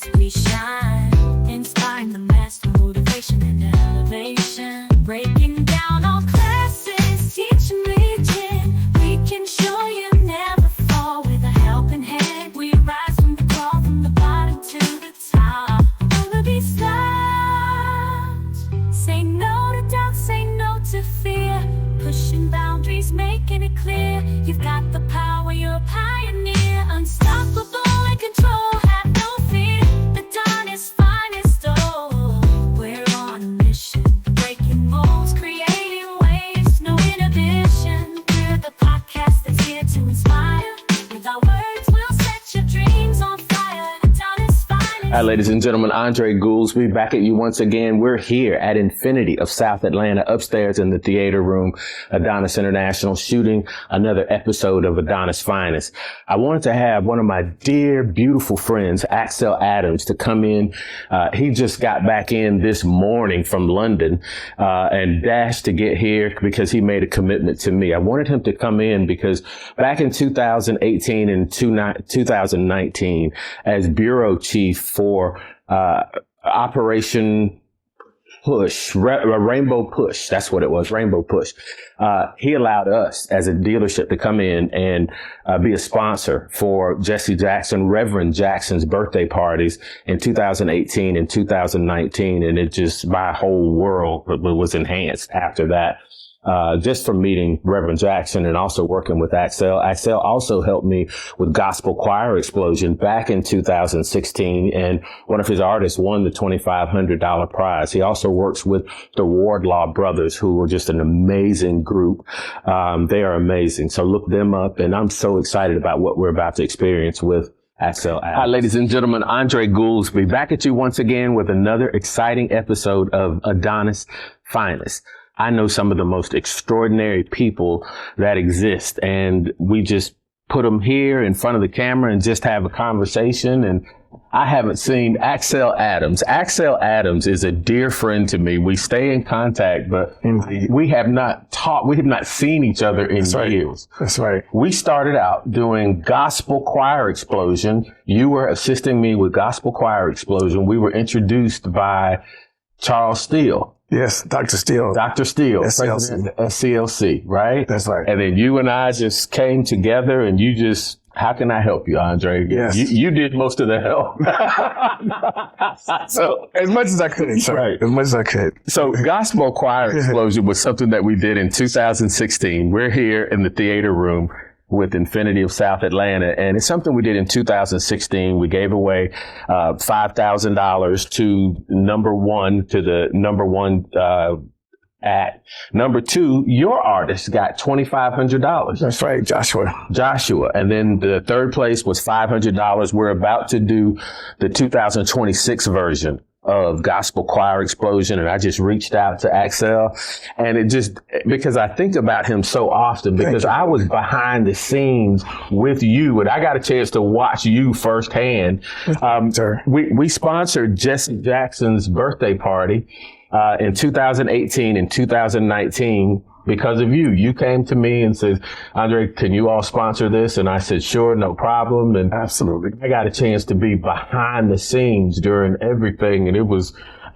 lights we shine, inspiring the mass through motivation and elevation. Breaking down all classes, teaching religion. We can show you never fall with a helping hand. We rise from the crawl, from the bottom to the top. Never be stopped. Say no to doubt, say no to fear. Pushing boundaries, making it clear. You've got the power, you're a pioneer. Unstoppable in control, have no fear. The dawn is finest, oh. We're on a mission, breaking molds, creating waves, no inhibition. We're the podcast that's here to inspire. With our words, we'll set your dreams on fire. The dawn is finest. Hi, ladies and gentlemen, Andre Goolsby back at you once again. We're here at Infinity of South Atlanta, upstairs in the theater room, Adonis International, shooting another episode of Adonis Finest. I wanted to have one of my dear, beautiful friends, Axel Adams, to come in. He just got back in this morning from London and dashed to get here because he made a commitment to me. I wanted him to come in because back in 2018 and 2019, as bureau chief for Operation Push, Rainbow Push. That's what it was, Rainbow Push. He allowed us as a dealership to come in and be a sponsor for Jesse Jackson, Reverend Jackson's birthday parties in 2018 and 2019. And it just, my whole world was enhanced after that. Just from meeting Reverend Jackson and also working with Axel. Axel also helped me with Gospel Choir Explosion back in 2016, and one of his artists won the $2,500 prize. He also works with the Wardlaw Brothers, who were just an amazing group. They are amazing. So look them up, and I'm so excited about what we're about to experience with Axel Adams. Hi, ladies and gentlemen, Andre Goolsby back at you once again with another exciting episode of Adonis Finest. I know some of the most extraordinary people that exist, and we just put them here in front of the camera and just have a conversation. And I haven't seen Axel Adams. Axel Adams is a dear friend to me. We stay in contact, but we have not talked, we have not seen each other in years. That's right. We started out doing Gospel Choir Explosion. You were assisting me with Gospel Choir Explosion. We were introduced by Charles Steele. Yes, Dr. Steele. Dr. Steele, SCLC. president of SCLC, right? That's right. And then you and I just came together and you just, how can I help you, Andre? Yes. You did most of the help. So as much as I could, sir. Right. As much as I could. So Gospel Choir Explosion was something that we did in 2016. We're here in the theater room with Infinity of South Atlanta. And it's something we did in 2016. We gave away $5,000 to the number one act. Number two, your artist got $2,500. That's right, Joshua. And then the third place was $500. We're about to do the 2026 version of Gospel Choir Explosion, and I just reached out to Axel, and it just, because I think about him so often, because I was behind the scenes with you, and I got a chance to watch you firsthand. We sponsored Jesse Jackson's birthday party in 2018 and 2019 because of you. You came to me and said, Andre, can you all sponsor this? And I said, sure, no problem. And absolutely, I got a chance to be behind the scenes during everything. And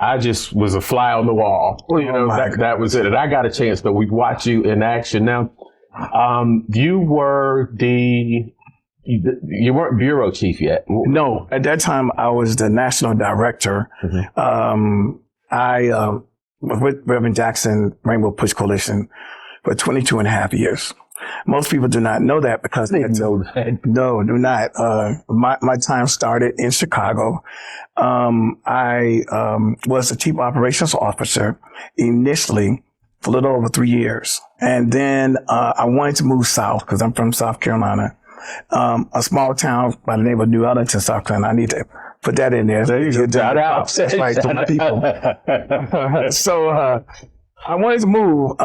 I just was a fly on the wall. That was it. And I got a chance, but we watch you in action. Now, you weren't bureau chief yet. No, at that time I was the national director. Mm-hmm. I was with Reverend Jackson Rainbow Push Coalition for 22 and a half years. Most people do not know that because they know that. No, do not. My time started in Chicago. I was the chief operations officer initially for a little over 3 years. And then I wanted to move south because I'm from South Carolina. A small town by the name of New Ellington, South Carolina. I need to put that in there. There you go. Shout out. That's right, to my people. So I wanted to move.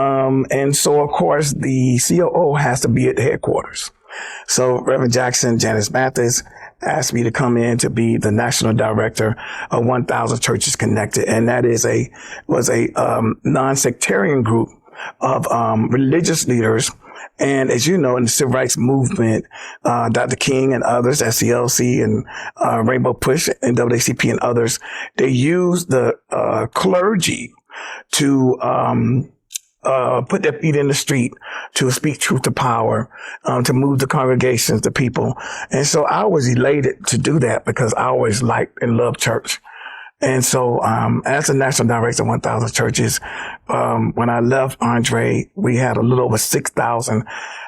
And so, of course, the COO has to be at the headquarters. So Reverend Jackson, Janice Mathis asked me to come in to be the national director of 1,000 Churches Connected. And that was a non-sectarian group of religious leaders And as you know, in the civil rights movement, Dr. King and others, SCLC and Rainbow Push, NAACP and others, they used the clergy to put their feet in the street, to speak truth to power, to move the congregations, the people. And so I was elated to do that because I always liked and loved church. And so, as the national director of 1,000 churches, when I left Andre, we had a little over 6,000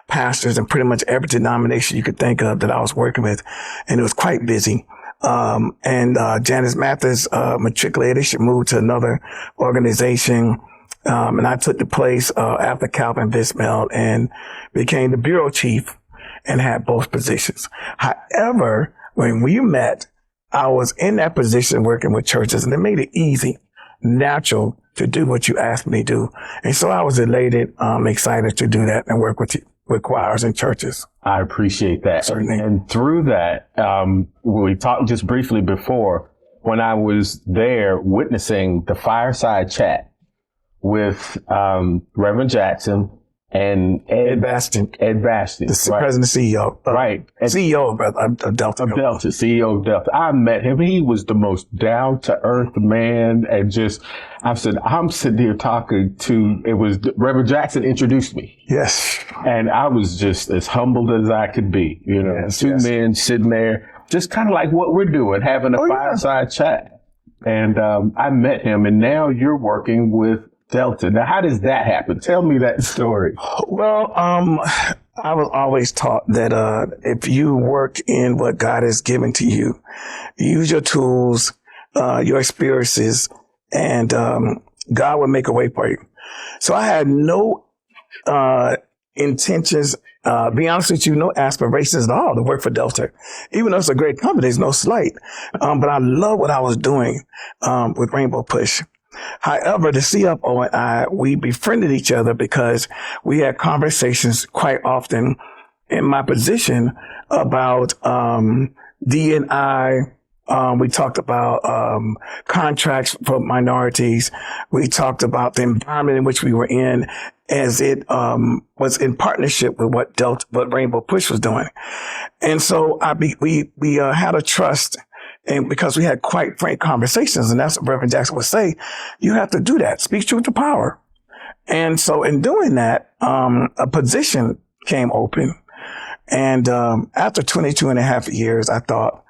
pastors in pretty much every denomination you could think of that I was working with. And it was quite busy. Janice Mathis, matriculated. She moved to another organization. And I took the place, after Calvin Vismel and became the bureau chief and had both positions. However, when we met, I was in that position working with churches, and it made it easy, natural to do what you asked me to do. And so I was elated, excited to do that and work with choirs and churches. I appreciate that. Certainly. And through that, we talked just briefly before, when I was there witnessing the fireside chat with Reverend Jackson and Ed Bastian. The right. president CEO. Right. CEO of Delta. CEO of Delta. I met him. He was the most down-to-earth man. And I'm sitting here talking to, it was Reverend Jackson introduced me. Yes. And I was just as humbled as I could be. You know, two men sitting there, just kind of like what we're doing, having a fireside chat. And I met him, and now you're working with Delta. Now, how does that happen? Tell me that story. Well, I was always taught that if you work in what God has given to you, use your tools, your experiences, and God will make a way for you. So I had no intentions, be honest with you, no aspirations at all to work for Delta. Even though it's a great company, there's no slight. But I love what I was doing with Rainbow Push. However, the CFO and I, we befriended each other because we had conversations quite often in my position about D&I. We talked about contracts for minorities. We talked about the environment in which we were in as it was in partnership with what Rainbow Push was doing. And so we had a trust. And because we had quite frank conversations, and that's what Reverend Jackson would say, you have to do that. Speak truth to power. And so in doing that, a position came open. And after 22 and a half years, I thought,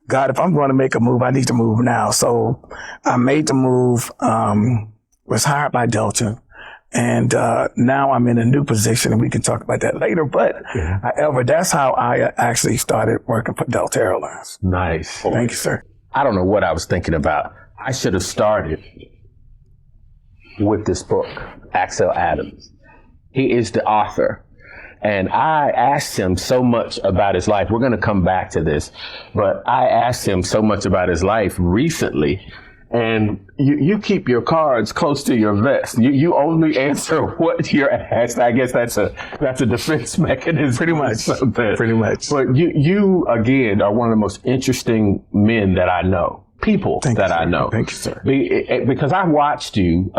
God, if I'm going to make a move, I need to move now. So I made the move, was hired by Delta. And now I'm in a new position, and we can talk about that later. But however, that's how I actually started working for Delta Airlines. Nice. Thank you, sir. I don't know what I was thinking about. I should have started with this book, Axel Adams. He is the author. And I asked him so much about his life. We're going to come back to this. But I asked him so much about his life recently. And you keep your cards close to your vest. You only answer what you're asked. I guess that's a defense mechanism. Pretty much. Pretty much. But you again are one of the most interesting men that I know. People that I know. Thank you, sir. Because I watched you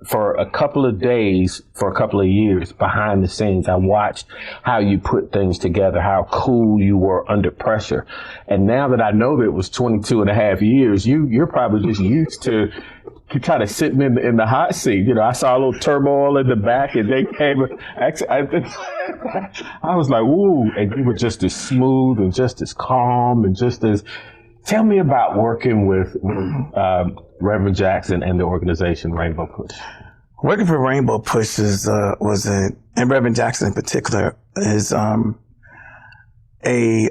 for a couple of days, for a couple of years behind the scenes. I watched how you put things together, how cool you were under pressure. And now that I know that it was 22 and a half years, you're probably just used to kind of sitting in the hot seat. You know, I saw a little turmoil in the back, and they came. Actually, I was like, ooh, and you were just as smooth and just as calm and just as. Tell me about working with Reverend Jackson and the organization Rainbow Push. Working for Rainbow Push and Reverend Jackson in particular, is a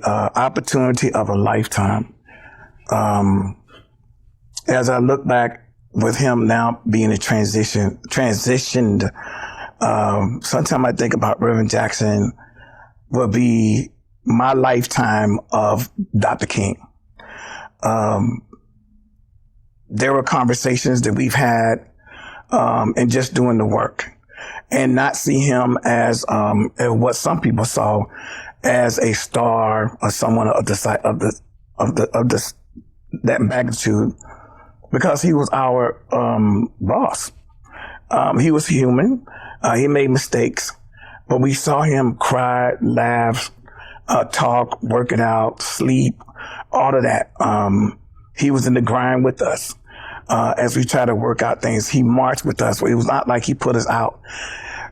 opportunity of a lifetime. As I look back with him now being transitioned, sometimes I think about Reverend Jackson will be my lifetime of Dr. King. There were conversations that we've had, and just doing the work, and not see him as what some people saw as a star or someone of that magnitude, because he was our boss. He was human. He made mistakes, but we saw him cry, laugh, talk, work it out, sleep, all of that. He was in the grind with us as we tried to work out things. He marched with us. It was not like he put us out.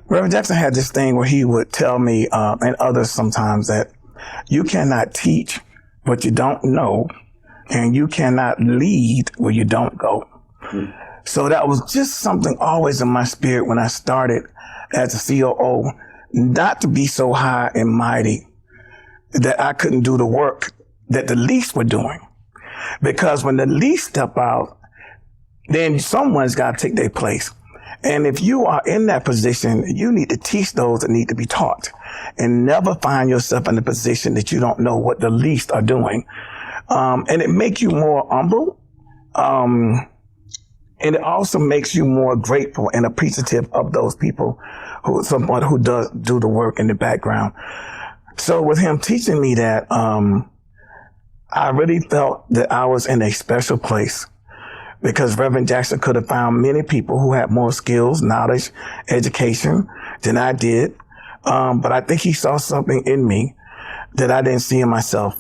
Reverend Jackson had this thing where he would tell me and others sometimes that you cannot teach what you don't know, and you cannot lead where you don't go. So that was just something always in my spirit when I started as a COO, not to be so high and mighty that I couldn't do the work that the least were doing. Because when the least step out, then someone's got to take their place. And if you are in that position, you need to teach those that need to be taught, and never find yourself in a position that you don't know what the least are doing. And it makes you more humble. And it also makes you more grateful and appreciative of those people someone who does do the work in the background. So with him teaching me that, I really felt that I was in a special place, because Reverend Jackson could have found many people who had more skills, knowledge, education than I did. But I think he saw something in me that I didn't see in myself.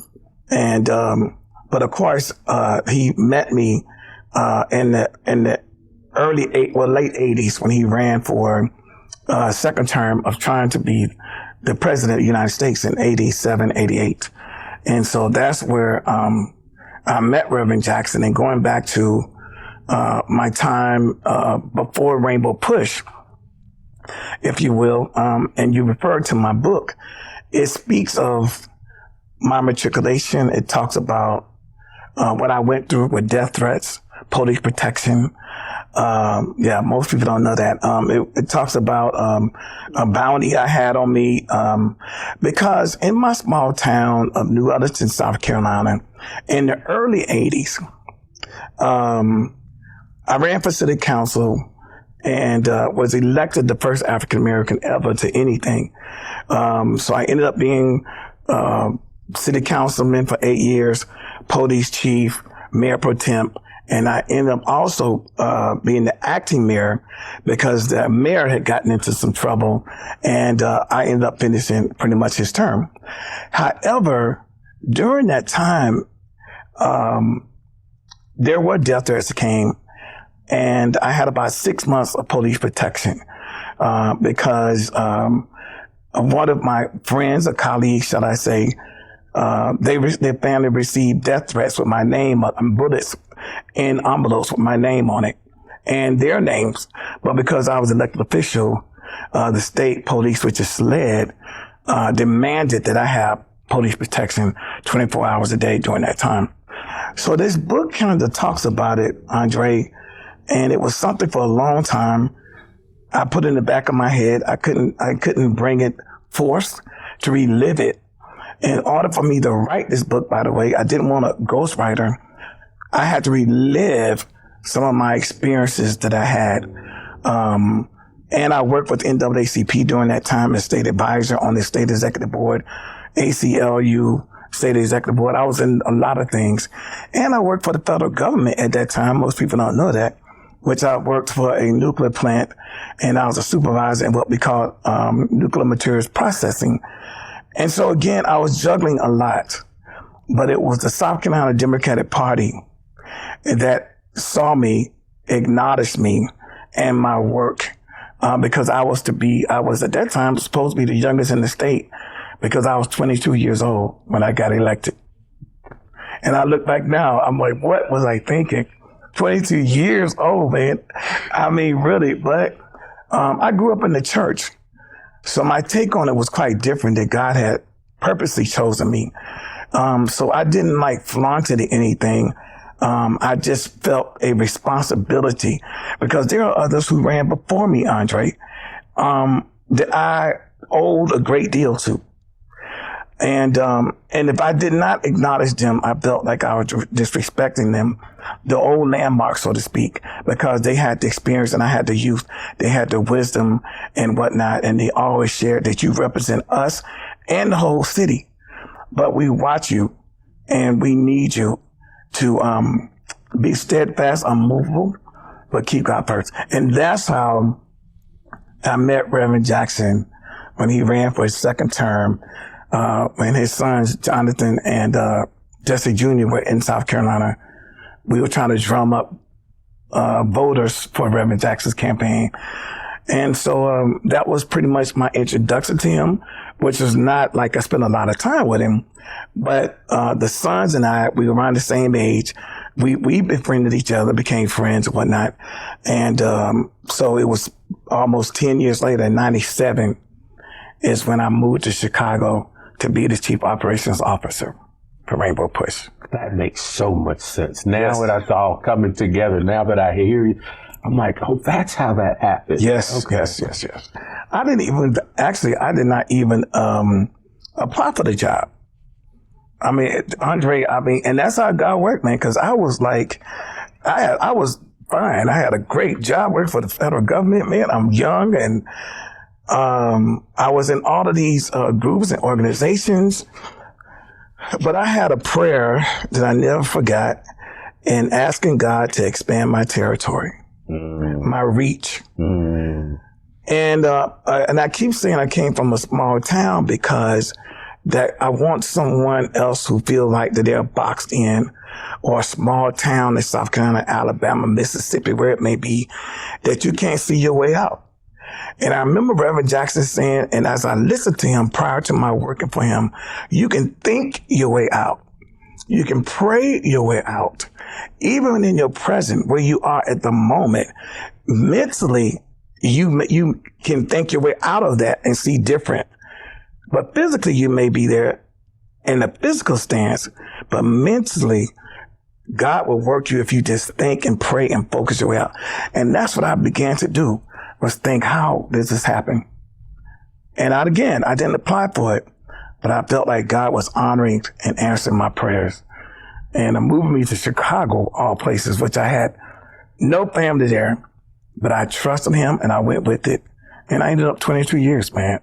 And, but of course, he met me, in the late 80s when he ran for, second term of trying to be the president of the United States in 87, 88. And so that's where, I met Reverend Jackson. And going back to, my time before Rainbow Push, if you will, and you refer to my book, it speaks of my matriculation. It talks about what I went through with death threats, police protection. Most people don't know that. It talks about a bounty I had on me because in my small town of New Orleans, South Carolina, in the early 80s, I ran for city council and was elected the first African American ever to anything. So I ended up being city councilman for 8 years, police chief, mayor pro temp, and I ended up also being the acting mayor because the mayor had gotten into some trouble, and I ended up finishing pretty much his term. However, during that time, there were death threats that came. And I had about 6 months of police protection because of one of my friends, a colleague, shall I say, their family received death threats with my name, bullets in envelopes with my name on it and their names. But because I was elected official, the state police, which is SLED, demanded that I have police protection 24 hours a day during that time. So this book kind of talks about it, Andre. And it was something for a long time. I put it in the back of my head. I couldn't bring it forth to relive it. In order for me to write this book, by the way, I didn't want a ghostwriter. I had to relive some of my experiences that I had. And I worked with NAACP during that time as state advisor on the state executive board, ACLU, state executive board. I was in a lot of things. And I worked for the federal government at that time. Most people don't know that. Which I worked for a nuclear plant, and I was a supervisor in what we call nuclear materials processing. And so again, I was juggling a lot, but it was the South Carolina Democratic Party that saw me, acknowledged me and my work, because I was at that time supposed to be the youngest in the state because I was 22 years old when I got elected. And I look back now, I'm like, what was I thinking? 22 years old, man. I mean, really, but I grew up in the church. So my take on it was quite different, that God had purposely chosen me. So I didn't flaunt it or anything. I just felt a responsibility because there are others who ran before me, Andre, that I owed a great deal to. And if I did not acknowledge them, I felt like I was disrespecting them, the old landmarks, so to speak, because they had the experience and I had the youth. They had the wisdom and whatnot. And they always shared that you represent us and the whole city. But we watch you and we need you to be steadfast, unmovable, but keep God first. And that's how I met Reverend Jackson when he ran for his second term, when his sons, Jonathan and Jesse Jr. were in South Carolina. We were trying to drum up voters for Reverend Jackson's campaign. And so that was pretty much my introduction to him, which is not like I spent a lot of time with him. But the sons and I, we were around the same age. We befriended each other, became friends and whatnot. And so it was almost 10 years later, in 97, is when I moved to Chicago to be the Chief Operations Officer for Rainbow Push. That makes so much sense. Now that it's all coming together, now that I hear you, I'm like, oh, that's how that happened. Yes, okay. yes. I did not even apply for the job. I mean, Andre, and that's how God worked, man, because I was like, I was fine. I had a great job working for the federal government, man. I'm young, and I was in all of these groups and organizations, but I had a prayer that I never forgot in asking God to expand my territory. My reach. And I keep saying I came from a small town because that I want someone else who feel like that they're boxed in, or a small town in South Carolina, Alabama, Mississippi, where it may be, that you can't see your way out. And I remember Reverend Jackson saying, and as I listened to him prior to my working for him, you can think your way out. You can pray your way out. Even in your present, where you are at the moment, mentally, you can think your way out of that and see different. But physically, you may be there in a physical stance, but mentally, God will work you if you just think and pray and focus your way out. And that's what I began to do, was think, how does this happen? And I didn't apply for it, but I felt like God was honoring and answering my prayers. And moving me to Chicago, all places, which I had no family there, but I trusted him and I went with it. And I ended up 22 years, man,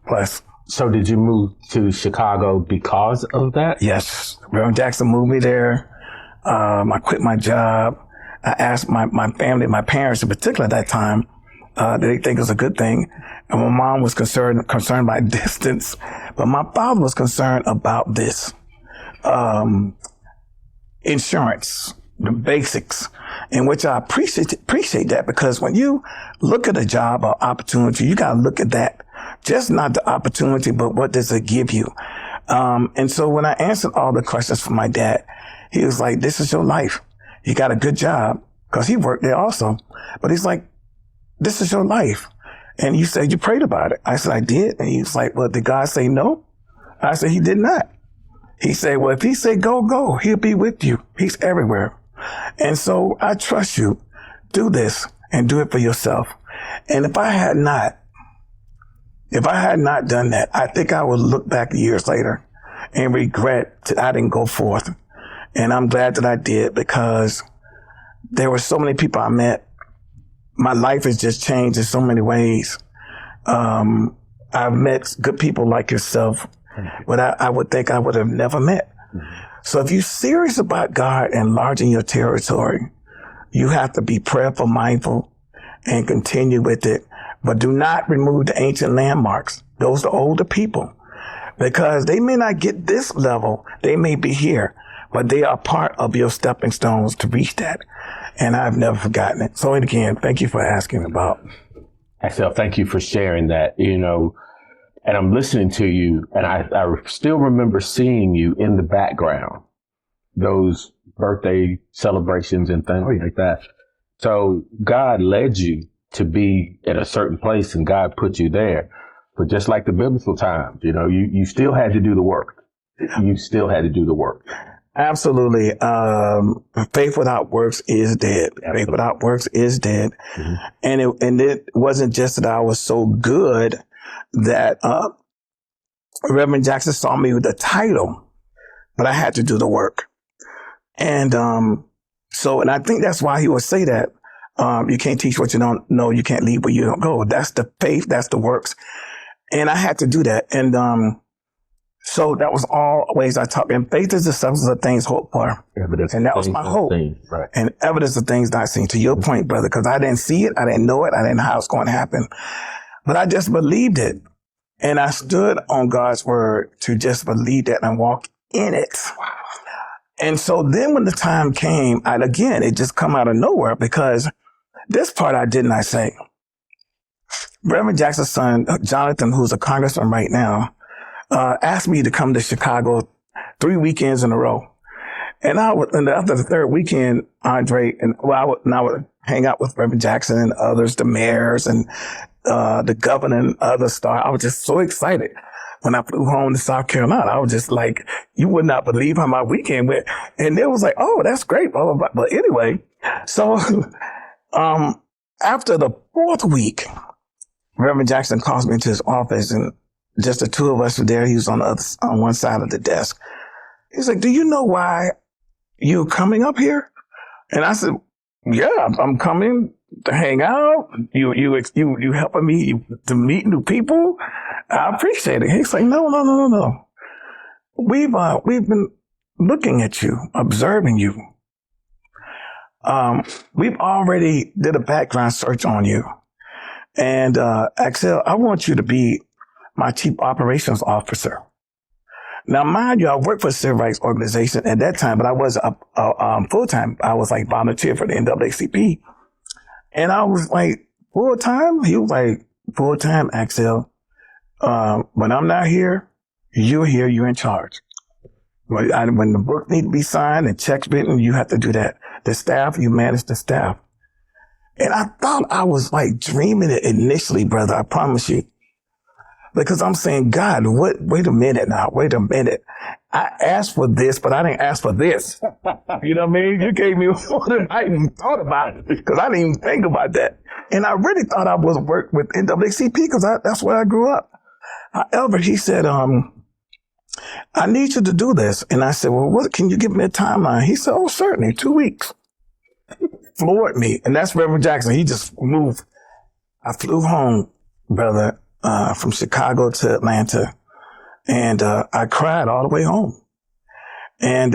plus. So did you move to Chicago because of that? Yes. Reverend Jackson moved me there. I quit my job. I asked my family, my parents in particular at that time, did they think it was a good thing? And my mom was concerned by distance, but my father was concerned about this. Insurance, the basics, in which I appreciate that, because when you look at a job or opportunity, you got to look at that, just not the opportunity, but what does it give you? And so when I answered all the questions from my dad, he was like, this is your life. You got a good job, because he worked there also. But he's like, this is your life. And you said you prayed about it. I said, I did. And he was like, well, did God say no? I said, he did not. He said, well, if he said go, go, he'll be with you. He's everywhere. And so I trust you. Do this and do it for yourself. And if I had not done that, I think I would look back years later and regret that I didn't go forth. And I'm glad that I did, because there were so many people I met. My life has just changed in so many ways. I've met good people like yourself, but I would think I would have never met. So if you're serious about God enlarging your territory, you have to be prayerful, mindful, and continue with it. But do not remove the ancient landmarks. Those are older people, because they may not get this level. They may be here, but they are part of your stepping stones to reach that. And I've never forgotten it. So again, thank you for asking about. Axel, thank you for sharing that, and I'm listening to you, and I still remember seeing you in the background, those birthday celebrations and things like that. So God led you to be at a certain place, and God put you there. But just like the biblical times, you still had to do the work. You still had to do the work. Absolutely. Faith without works is dead. Absolutely. Faith without works is dead. Mm-hmm. And it wasn't just that I was so good that Reverend Jackson saw me with the title, but I had to do the work. And and I think that's why he would say that you can't teach what you don't know, you can't lead where you don't go. That's the faith, that's the works. And I had to do that. And so that was all ways I talk. And faith is the substance of things hoped for. Evidence, and that was my hope. Right. And evidence of things not seen. To your point, brother, because I didn't see it, I didn't know it, I didn't know how it's going to happen. But I just believed it. And I stood on God's word to just believe that and walk in it. And so then when the time came, it just come out of nowhere, because this part I did not say. Reverend Jackson's son, Jonathan, who's a congressman right now, asked me to come to Chicago 3 weekends in a row. And after the third weekend, Andre, I would hang out with Reverend Jackson and others, the mayors and the governor and other stars. I was just so excited. When I flew home to South Carolina, I was just like, you would not believe how my weekend went. And it was like, oh, that's great, blah, blah, blah. But anyway, so after the fourth week, Reverend Jackson calls me into his office, and just the two of us were there. He was on one side of the desk. He's like, do you know why you're coming up here? And I said, yeah, I'm coming to hang out. You helping me to meet new people. I appreciate it. He's like, no. We've been looking at you, observing you. We've already did a background search on you. And Axel, I want you to be my chief operations officer. Now, mind you, I worked for a civil rights organization at that time, but I was full-time. I was like volunteer for the NAACP. And I was like, full-time? He was like, full-time, Axel. When I'm not here, you're here, you're in charge. When the book need to be signed and checks written, you have to do that. The staff, you manage the staff. And I thought I was like dreaming it initially, brother, I promise you. Because I'm saying, God, wait a minute now, wait a minute. I asked for this, but I didn't ask for this. You know what I mean? You gave me more than I even thought about it, because I didn't even think about that. And I really thought I was work with NAACP, because that's where I grew up. However, he said, I need you to do this. And I said, well, can you give me a timeline? He said, oh, certainly, 2 weeks. Floored me. And that's Reverend Jackson. He just moved. I flew home, brother, from Chicago to Atlanta. And I cried all the way home. And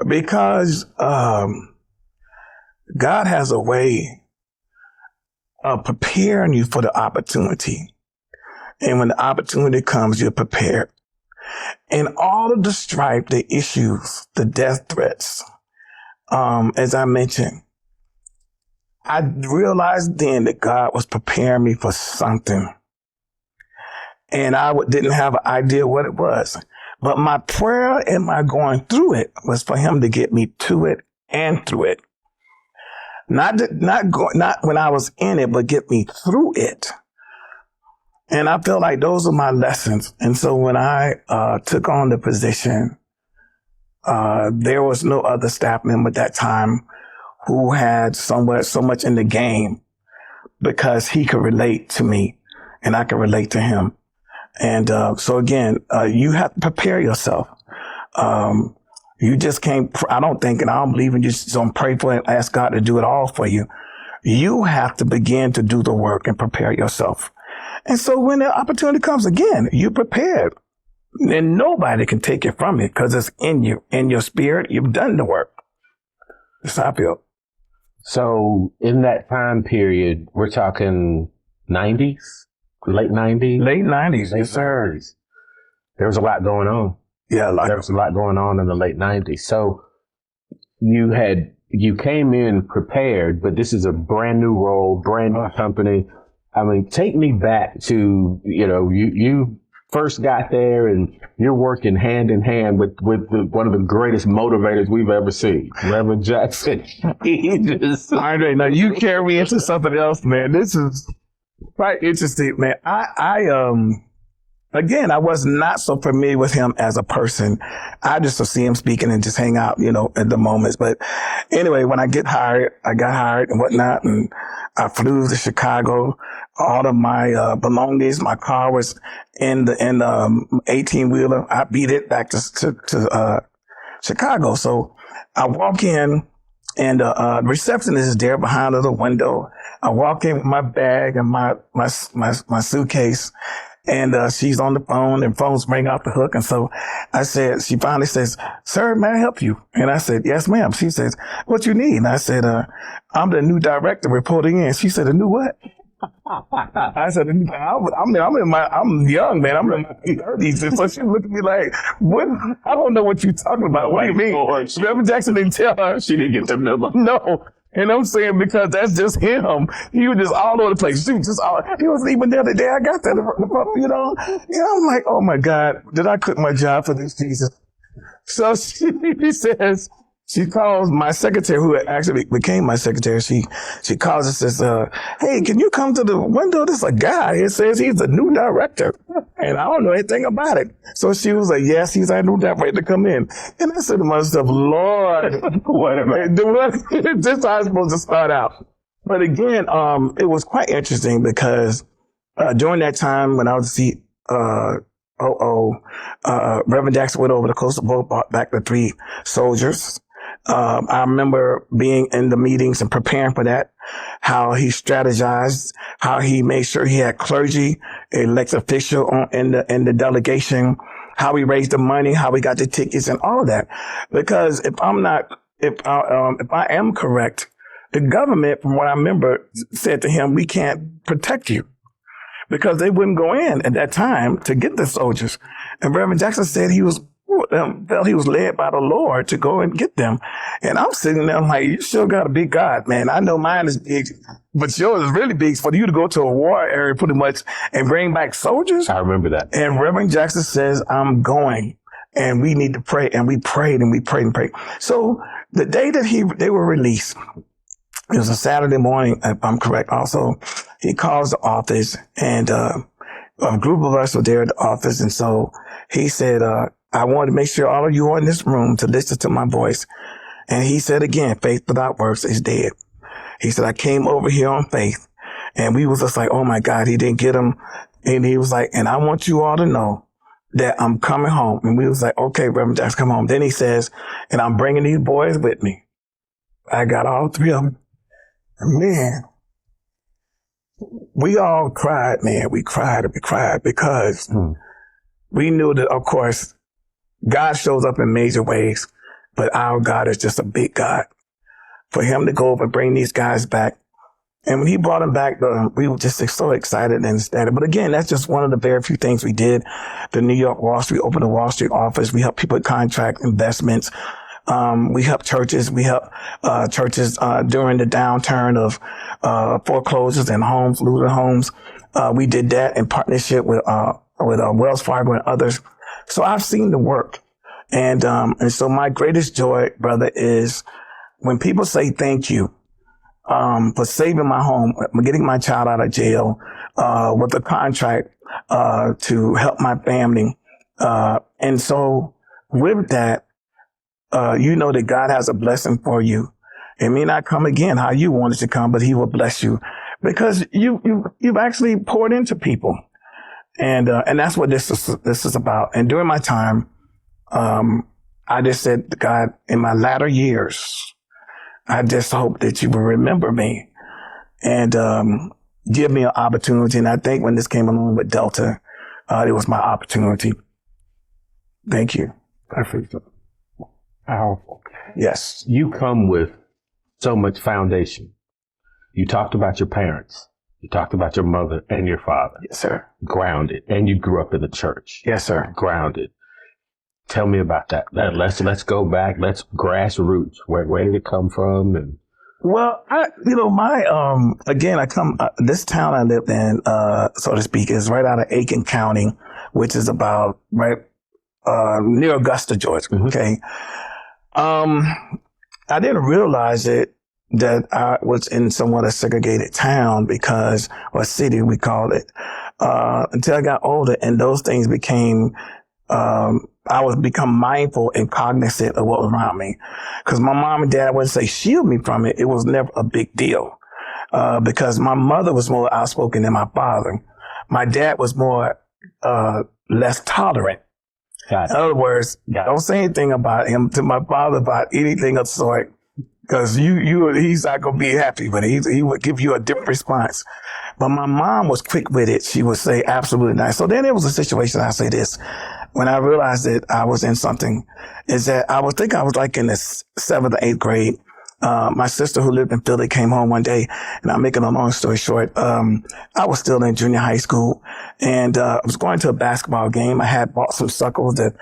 because God has a way of preparing you for the opportunity. And when the opportunity comes, you're prepared. And all of the strife, the issues, the death threats, as I mentioned, I realized then that God was preparing me for something. And I didn't have an idea what it was. But my prayer and my going through it was for him to get me to it and through it. Not when I was in it, but get me through it. And I feel like those are my lessons. And so when I took on the position, there was no other staff member at that time who had so much in the game, because he could relate to me and I could relate to him. And so again, you have to prepare yourself. You just can't, I don't believe in you just don't pray for it and ask God to do it all for you. You have to begin to do the work and prepare yourself. And so when the opportunity comes again, you're prepared. And nobody can take it from you, because it's in you, in your spirit. You've done the work. That's how I feel. So in that time period, we're talking 90s, late 90s? Late 90s, yes, sir. There was a lot going on. Yeah, there was a lot going on in the late 90s. So you came in prepared, but this is a brand new role, brand new company. I mean, take me back to, you first got there and you're working hand in hand with one of the greatest motivators we've ever seen, Reverend Jackson. Andre, now you carry me into something else, man. This is quite interesting, man. Again, I was not so familiar with him as a person. I just would see him speaking and just hang out, at the moments. But anyway, when I got hired and whatnot, and I flew to Chicago. All of my belongings, my car was in the 18-wheeler. I beat it back to Chicago. So I walk in, and the receptionist is there behind the window. I walk in with my bag and my suitcase. And she's on the phone, and phones ring off the hook. And so she finally says, "Sir, may I help you?" And I said, "Yes, ma'am." She says, "What you need?" And I said, "I'm the new director reporting in." She said, "A new what?" I said, I'm young, man. I'm in my 30s. And so she looked at me like, what? I don't know what you're talking about. What do you mean? Reverend Jackson didn't tell her. She didn't get the memo. No. And I'm saying because that's just him. He was just all over the place. He wasn't even there the day I got there, you know? Yeah, I'm like, oh my God, did I quit my job for this, Jesus? So she calls my secretary, who actually became my secretary. She calls and says, hey, can you come to the window? There's a guy. It says he's the new director. And I don't know anything about it. So she was like, yes, he's our new director to come in. And I said to myself, Lord, whatever. This is how it's supposed to start out. But again, it was quite interesting because during that time when I was the Reverend Jackson went over the coastal boat, brought back the 3 soldiers. I remember being in the meetings and preparing for that, how he strategized, how he made sure he had clergy, elected official in the delegation, how we raised the money, how we got the tickets and all of that. Because if I am correct, the government, from what I remember, said to him, we can't protect you. Because they wouldn't go in at that time to get the soldiers. And Reverend Jackson said he was led by the Lord to go and get them. And I'm sitting there, I'm like, you still got a big God, man. I know mine is big, but yours is really big for you to go to a war area pretty much and bring back soldiers. I remember that. And Reverend Jackson says, I'm going and we need to pray. And we prayed and we prayed and prayed. So the day that they were released, it was a Saturday morning, if I'm correct. Also, he calls the office and a group of us were there at the office. And so he said, I want to make sure all of you are in this room to listen to my voice. And he said again, faith without works is dead. He said, I came over here on faith. And we was just like, oh my God, he didn't get him. And he was like, and I want you all to know that I'm coming home. And we was like, okay, Reverend Jackson, come home. Then he says, and I'm bringing these boys with me. I got all 3 of them. Man, we all cried, man. We cried because we knew that, of course, God shows up in major ways, but our God is just a big God. For him to go over and bring these guys back. And when he brought them back, we were just so excited and ecstatic. But again, that's just one of the very few things we did. The New York Wall Street, opened a Wall Street office. We helped people contract investments. We helped churches. We helped churches during the downturn of foreclosures and looted homes. We did that in partnership with Wells Fargo and others. So I've seen the work, and so my greatest joy, brother, is when people say thank you for saving my home, getting my child out of jail, with a contract to help my family, and so with that. You know that God has a blessing for you. It may not come again how you want it to come, but he will bless you because you've actually poured into people. And that's what this is about. And during my time, I just said to God, in my latter years, I just hope that you will remember me and give me an opportunity. And I think when this came along with Delta, it was my opportunity. Thank you. I appreciate it. Powerful. Yes. You come with so much foundation. You talked about your parents. You talked about your mother and your father. Yes, sir. Grounded. And you grew up in the church. Yes, sir. Grounded. Tell me about that. Let's go back. Let's grassroots. Where did it come from? And well, this town I lived in, so to speak, is right out of Aiken County, which is about near Augusta, Georgia. Mm-hmm. Okay. I didn't realize that I was in somewhat a segregated town or city, we called it, until I got older and those things became, I was become mindful and cognizant of what was around me. Cause my mom and dad wouldn't say shield me from it. It was never a big deal. Because my mother was more outspoken than my father. My dad was more, less tolerant. In other words, don't say anything about him to my father about anything of the sort, because he's not gonna be happy, but he would give you a different response. But my mom was quick with it. She would say absolutely not. So then there was a situation. I say this when I realized that I was in something, is that I was like in the 7th or 8th grade, My sister who lived in Philly came home one day, and I'm making a long story short. I was still in junior high school, and I was going to a basketball game. I had bought some suckles to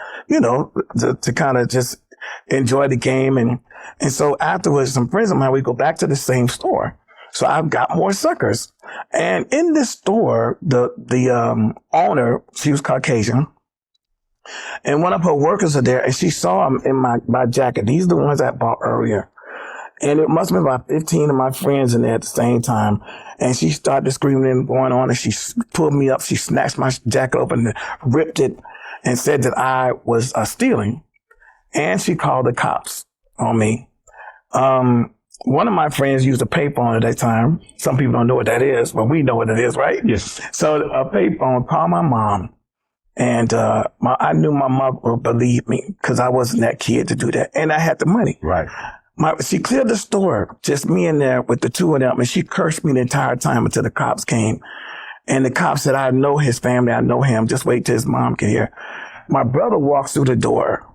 kind of just enjoy the game. And so afterwards, some friends of mine, we go back to the same store. So I've got more suckers. And in this store, the owner, she was Caucasian, and one of her workers are there, and she saw him in my jacket. These are the ones I bought earlier. And it must have been about 15 of my friends in there at the same time. And she started screaming and going on, and she pulled me up. She snatched my jacket open and ripped it and said that I was stealing. And she called the cops on me. One of my friends used a payphone at that time. Some people don't know what that is, but we know what it is, right? Yes. So a payphone, called my mom. And I knew my mother would believe me because I wasn't that kid to do that. And I had the money. Right. She cleared the store, just me in there with the two of them, and she cursed me the entire time until the cops came. And the cops said, I know his family, I know him, just wait till his mom can hear. My brother walks through the door,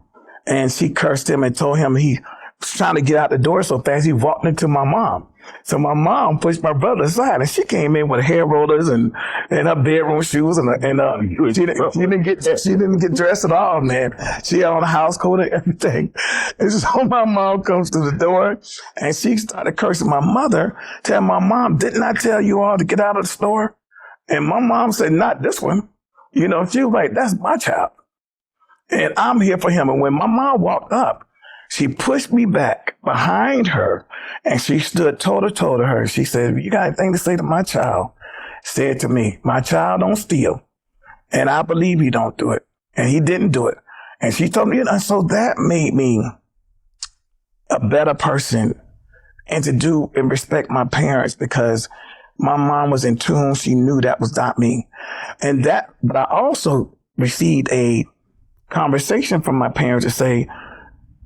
and she cursed him and told him he was trying to get out the door so fast he walked into my mom. So my mom pushed my brother aside, and she came in with hair rollers and her bedroom shoes, and she didn't get dressed at all, man. She had on a house coat and everything. And so my mom comes to the door, and she started cursing my mother, telling my mom, "Didn't I tell you all to get out of the store?" And my mom said, "Not this one." She was like, "That's my child, and I'm here for him." And when my mom walked up, she pushed me back behind her, and she stood toe to toe to her. She said, "You got anything to say to my child?" Said to me, "My child don't steal, and I believe he don't do it, and he didn't do it." And she told me, so that made me a better person and to do and respect my parents, because my mom was in tune. She knew that was not me. But I also received a conversation from my parents to say,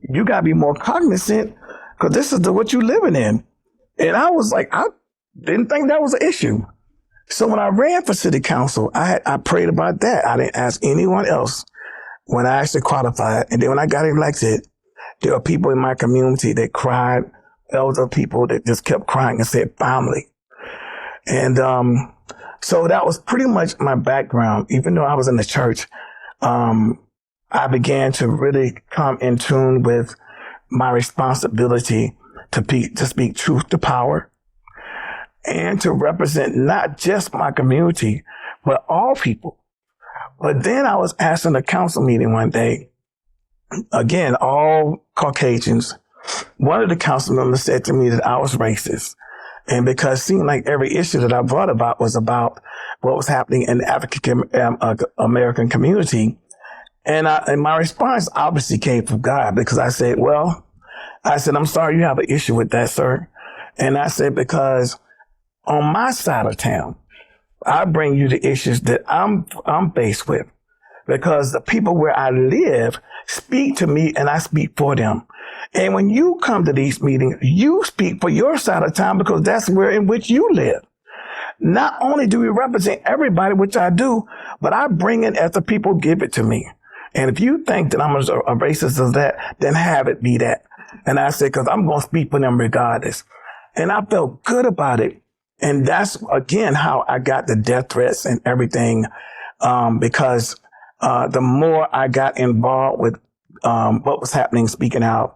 you got to be more cognizant because this is what you're living in. And I was like, I didn't think that was an issue. So when I ran for city council, I prayed about that. I didn't ask anyone else when I actually qualified. And then when I got elected, there were people in my community that cried, elder people that just kept crying and said, family. And so that was pretty much my background. Even though I was in the church, I began to really come in tune with my responsibility to speak truth to power and to represent not just my community, but all people. But then I was asked in a council meeting one day, again, all Caucasians. One of the council members said to me that I was racist. And because it seemed like every issue that I brought about was about what was happening in the African American community. And my response obviously came from God, because I said, I'm sorry you have an issue with that, sir. And I said, because on my side of town, I bring you the issues that I'm faced with, because the people where I live speak to me and I speak for them. And when you come to these meetings, you speak for your side of town because that's where in which you live. Not only do we represent everybody, which I do, but I bring it as the people give it to me. And if you think that I'm a racist as that, then have it be that. And I said, because I'm going to speak for them regardless. And I felt good about it. And that's, again, how I got the death threats and everything, because the more I got involved with what was happening, speaking out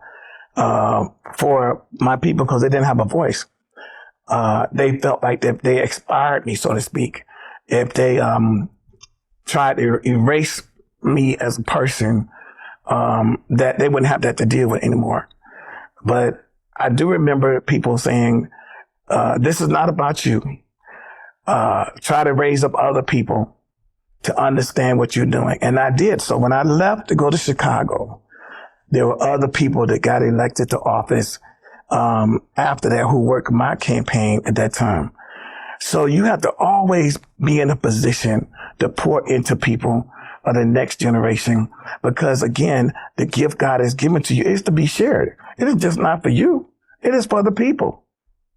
for my people, because they didn't have a voice. They felt like they expired me, so to speak. If they tried to erase me as a person, that they wouldn't have that to deal with anymore. But I do remember people saying, this is not about you. Try to raise up other people to understand what you're doing. And I did. So when I left to go to Chicago, there were other people that got elected to office after that who worked my campaign at that time. So you have to always be in a position to pour into people of the next generation, because again, the gift God has given to you is to be shared. It is just not for you. It is for the people.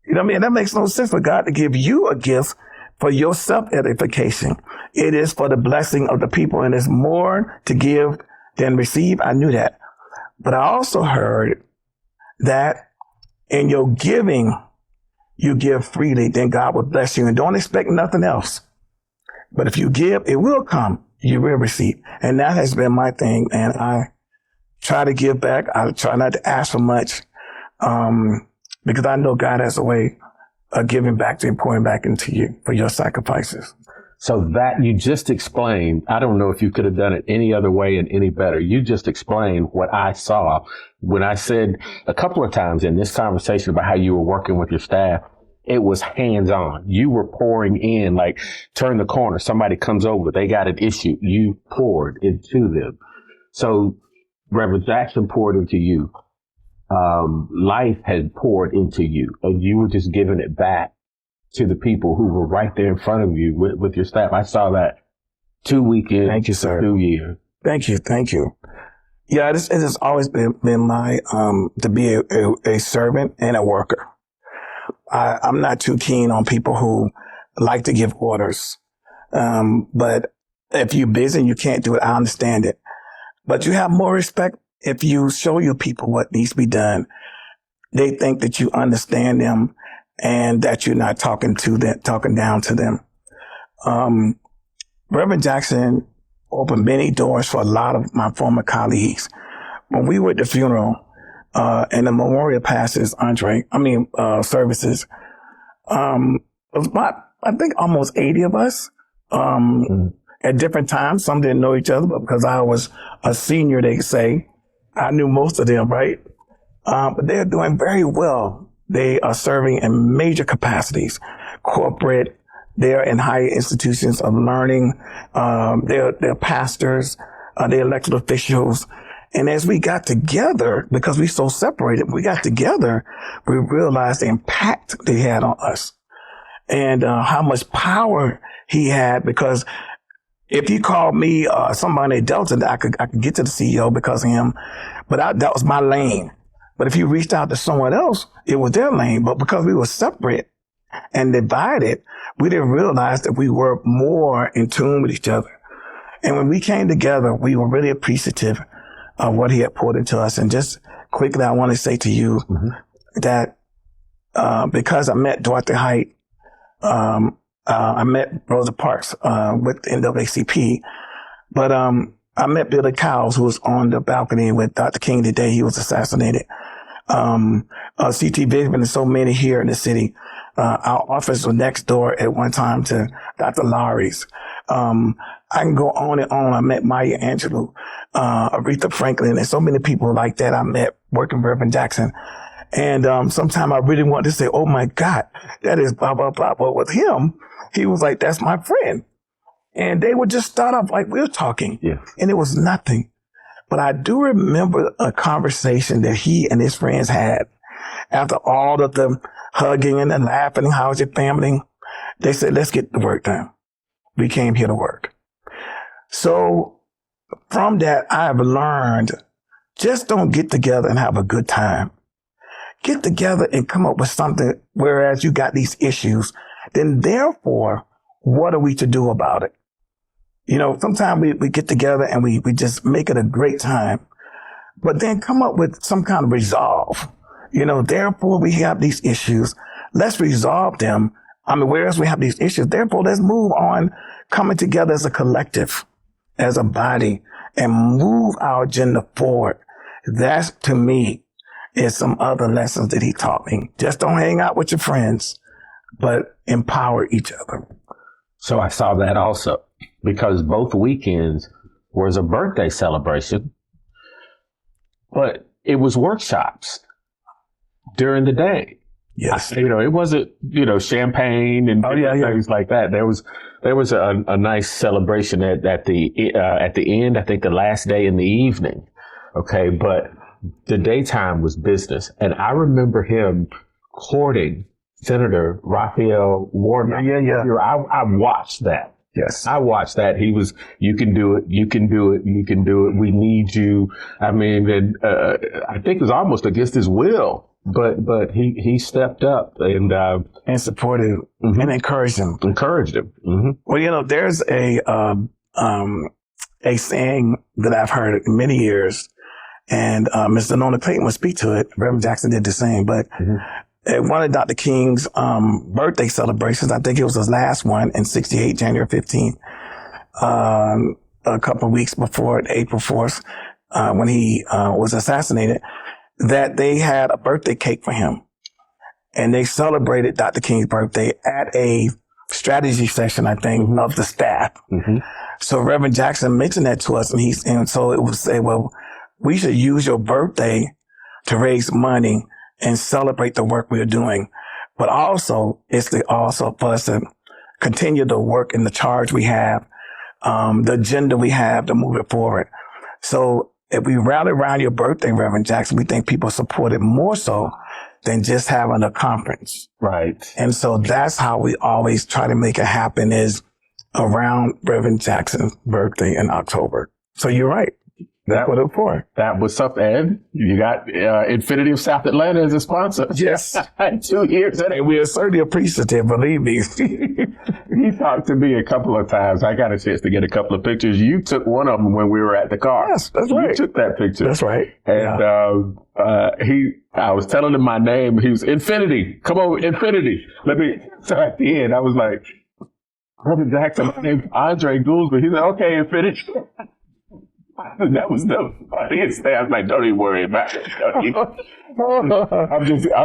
You know what I mean? That makes no sense for God to give you a gift for your self-edification. It is for the blessing of the people, and it's more to give than receive. I knew that. But I also heard that In your giving, you give freely, then God will bless you. And don't expect nothing else. But if you give, it will come. You will receive. And that has been my thing. And I try to give back. I try not to ask for much, because I know God has a way of giving back to you and pouring back into you for your sacrifices. So that you just explained, I don't know if you could have done it any other way and any better. You just explained what I saw when I said a couple of times in this conversation about how you were working with your staff. It was hands on. You were pouring in, like turn the corner. Somebody comes over. They got an issue. You poured into them. So Reverend Jackson poured into you. Life had poured into you, and you were just giving it back to the people who were right there in front of you with your staff. I saw that 2 weekends. Thank you, sir. 2 years. Thank you. Thank you. Yeah, it has always been my, to be a servant and a worker. I'm not too keen on people who like to give orders. But if you're busy and you can't do it, I understand it. But you have more respect if you show your people what needs to be done. They think that you understand them and that you're not talking down to them. Reverend Jackson opened many doors for a lot of my former colleagues. When we were at the funeral, and the memorial passes, services, it was about, I think, almost 80 of us, at different times. Some didn't know each other, but because I was a senior, they say, I knew most of them, right? But they're doing very well. They are serving in major capacities, corporate. They're in higher institutions of learning. They're pastors. They're elected officials. And as we got together, because we're so separated, we realized the impact they had on us and how much power he had. Because if you called me somebody at Delta, I could get to the CEO because of him, but that was my lane. But if you reached out to someone else, it was their lane. But because we were separate and divided, we didn't realize that we were more in tune with each other. And when we came together, we were really appreciative of what he had poured into us. And just quickly, I want to say to you that because I met Dorothy Height, I met Rosa Parks with the NAACP, but I met Billy Cowles, who was on the balcony with Dr. King the day he was assassinated. C.T. Vivian and so many here in the city. Our office was next door at one time to Dr. Lowry's. I can go on and on. I met Maya Angelou, Aretha Franklin, and so many people like that I met working with Reverend Jackson. And sometimes I really wanted to say, oh my God, that is blah, blah, blah. But with him, he was like, that's my friend. And they would just start off like we're talking. Yeah. And it was nothing. But I do remember a conversation that he and his friends had after all of the hugging and the laughing. How's your family? They said, let's get the work done. We came here to work. So from that, I've learned, just don't get together and have a good time. Get together and come up with something, whereas you got these issues, then therefore, what are we to do about it? You know, sometimes we get together and we just make it a great time, but then come up with some kind of resolve. You know, therefore we have these issues. Let's resolve them. I mean, whereas we have these issues, therefore let's move on, coming together as a collective, as a body, and move our agenda forward. That's, to me, is some other lessons that he taught me. Just don't hang out with your friends, but empower each other. So I saw that also, because both weekends was a birthday celebration, but it was workshops during the day. Yes. You know, it wasn't, champagne and things like that. There was a nice celebration at the end, I think the last day in the evening. Okay. But the daytime was business. And I remember him courting Senator Raphael Warnock. Yeah. I watched that. Yes. I watched that. He was, you can do it. You can do it. You can do it. We need you. I mean, and I think it was almost against his will. But he stepped up and supported and encouraged him. Mm-hmm. Well, there's a saying that I've heard many years, And Mr. Nona Clayton would speak to it. Reverend Jackson did the same. But at one of Dr. King's birthday celebrations, I think it was his last one in 68, January 15th, a couple of weeks before April 4th, when he was assassinated, that they had a birthday cake for him. And they celebrated Dr. King's birthday at a strategy session, I think, of the staff. So Reverend Jackson mentioned that to us, and so it would say, well, we should use your birthday to raise money and celebrate the work we're doing. But also, it's also for us to continue the work and the charge we have, the agenda we have to move it forward. So if we rally around your birthday, Reverend Jackson, we think people support it more so than just having a conference. Right. And so that's how we always try to make it happen, is around Reverend Jackson's birthday in October. So you're right. That's what it's for. That was something. And you got Infinity of South Atlanta as a sponsor. Yes. 2 years. And we are certainly appreciative, believe me. He talked to me a couple of times. I got a chance to get a couple of pictures. You took one of them when we were at the car. Yes, that's right. You took that picture. That's right. And I was telling him my name. He was, Infinity. Come on, Infinity. So at the end, I was like, Brother Jackson, my name's Andre Gouldsby. He said, okay, Infinity. That was the funniest thing. I was like, don't even worry about it. I